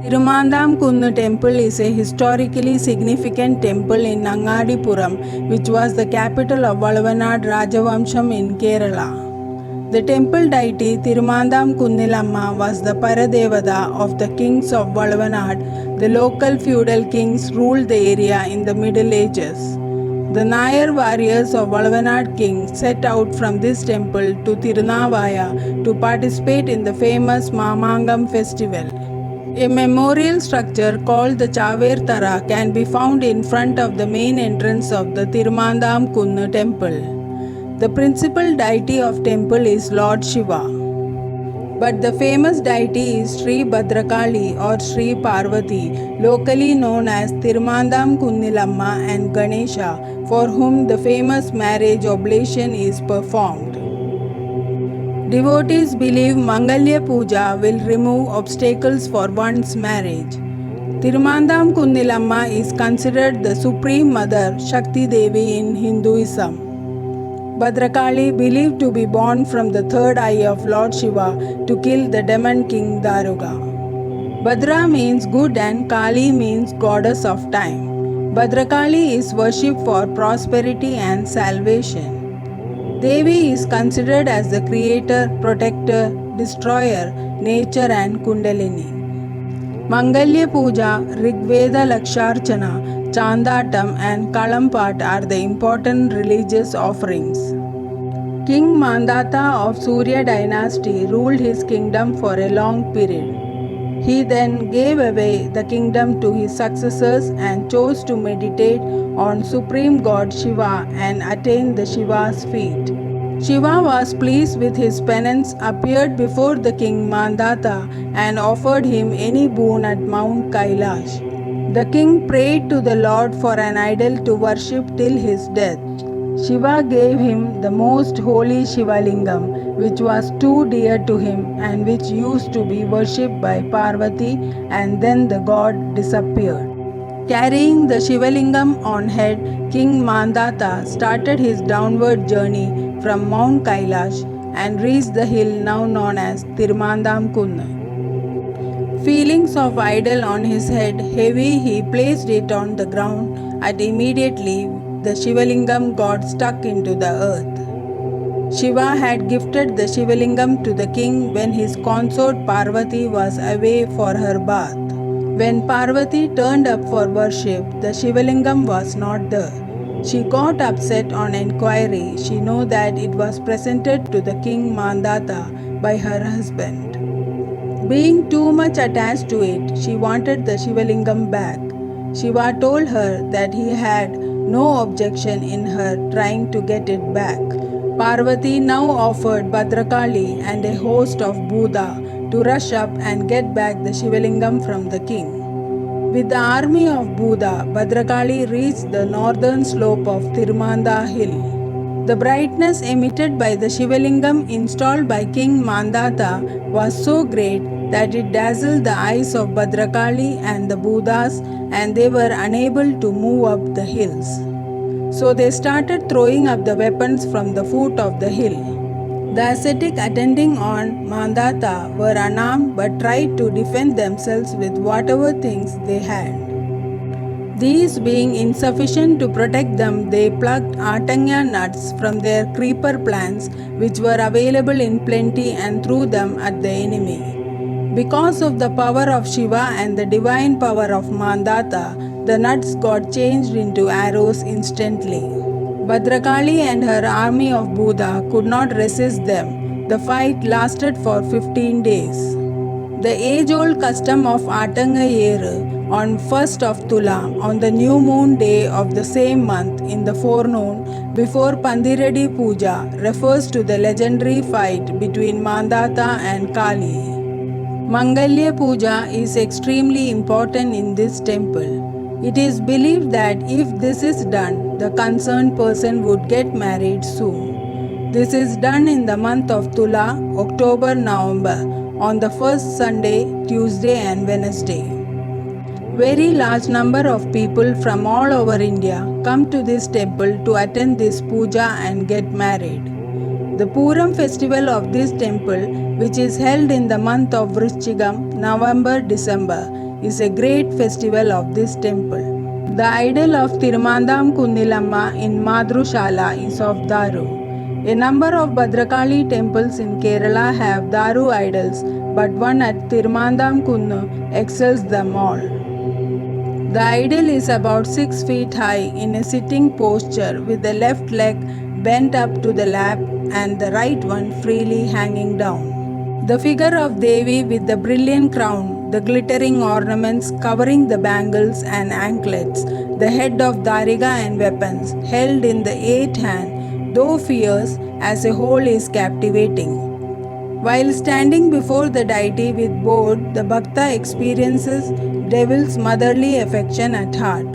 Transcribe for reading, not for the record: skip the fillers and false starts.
Tirumandam Temple is a historically significant temple in Angadipuram, which was the capital of Valavanad Rajavamsham in Kerala. The temple deity Tirumandam Kunnilamma was the Paradevada of the kings of Valavanad. The local feudal kings ruled the area in the Middle Ages. The Nayar warriors of Valavanad king set out from this temple to Tirunavaya to participate in the famous Mamangam festival. A memorial structure called the Chaver Tara can be found in front of the main entrance of the Tirumandam Kunnu temple. The principal deity of temple is Lord Shiva. But the famous deity is Sri Bhadrakali or Sri Parvati, locally known as Tirumandam Kunnilamma and Ganesha, for whom the famous marriage oblation is performed. Devotees believe Mangalya Puja will remove obstacles for one's marriage. Tirumandam Kunnilamma is considered the supreme mother Shakti Devi in Hinduism. Bhadrakali believed to be born from the third eye of Lord Shiva to kill the demon king Daruga. Bhadra means good and Kali means goddess of time. Bhadrakali is worshipped for prosperity and salvation. Devi is considered as the creator, protector, destroyer, nature and Kundalini. Mangalya Puja, Rigveda Laksharchana, Chandatam and Kalampat are the important religious offerings. King Mandata of Surya dynasty ruled his kingdom for a long period. He then gave away the kingdom to his successors and chose to meditate on Supreme God Shiva and attain the Shiva's feet. Shiva was pleased with his penance, appeared before the king Mandata and offered him any boon at Mount Kailash. The king prayed to the Lord for an idol to worship till his death. Shiva gave him the most holy Shivalingam, which was too dear to him and which used to be worshipped by Parvati, and then the god disappeared. Carrying the Shivalingam on head, King Mandata started his downward journey from Mount Kailash and reached the hill now known as Tirumandam Kunnu. Feelings of idol on his head heavy, he placed it on the ground, and immediately the Shivalingam got stuck into the earth. Shiva had gifted the Shivalingam to the king when his consort Parvati was away for her bath. When Parvati turned up for worship, the Shivalingam was not there. She got upset on inquiry. She knew that it was presented to the king Mandata by her husband. Being too much attached to it, she wanted the Shivalingam back. Shiva told her that he had no objection in her trying to get it back. Parvati now offered Bhadrakali and a host of Buddha to rush up and get back the Shivalingam from the king. With the army of Buddha, Bhadrakali reached the northern slope of Tirumanda hill. The brightness emitted by the Shivalingam installed by King Mandata was so great that it dazzled the eyes of Bhadrakali and the Buddhas, and they were unable to move up the hills. So they started throwing up the weapons from the foot of the hill. The ascetic attending on Mandata were unarmed but tried to defend themselves with whatever things they had. These being insufficient to protect them, they plucked Atanga nuts from their creeper plants, which were available in plenty, and threw them at the enemy. Because of the power of Shiva and the divine power of Mandata, the nuts got changed into arrows instantly. Bhadrakali and her army of Buddha could not resist them. The fight lasted for 15 days. The age-old custom of Atanga Yeru on 1st of Tula, on the new moon day of the same month in the forenoon before Pandiradi Puja, refers to the legendary fight between Mandata and Kali. Mangalya Puja is extremely important in this temple. It is believed that if this is done, the concerned person would get married soon. This is done in the month of Tula, October-November, on the first Sunday, Tuesday and Wednesday. Very large number of people from all over India come to this temple to attend this puja and get married. The Puram festival of this temple, which is held in the month of Vrishchigam, November-December, is a great festival of this temple. The idol of Tirumandam Kundilamma in Madrushala is of Daru. A number of Bhadrakali temples in Kerala have Daru idols, but one at Tirumandam Kunnu excels them all. The idol is about 6 feet high in a sitting posture with the left leg bent up to the lap and the right one freely hanging down. The figure of Devi with the brilliant crown, the glittering ornaments covering the bangles and anklets, the head of Dariga and weapons held in the eight hand, though fierce as a whole, is captivating. While standing before the deity with board, the Bhakta experiences devil's motherly affection at heart.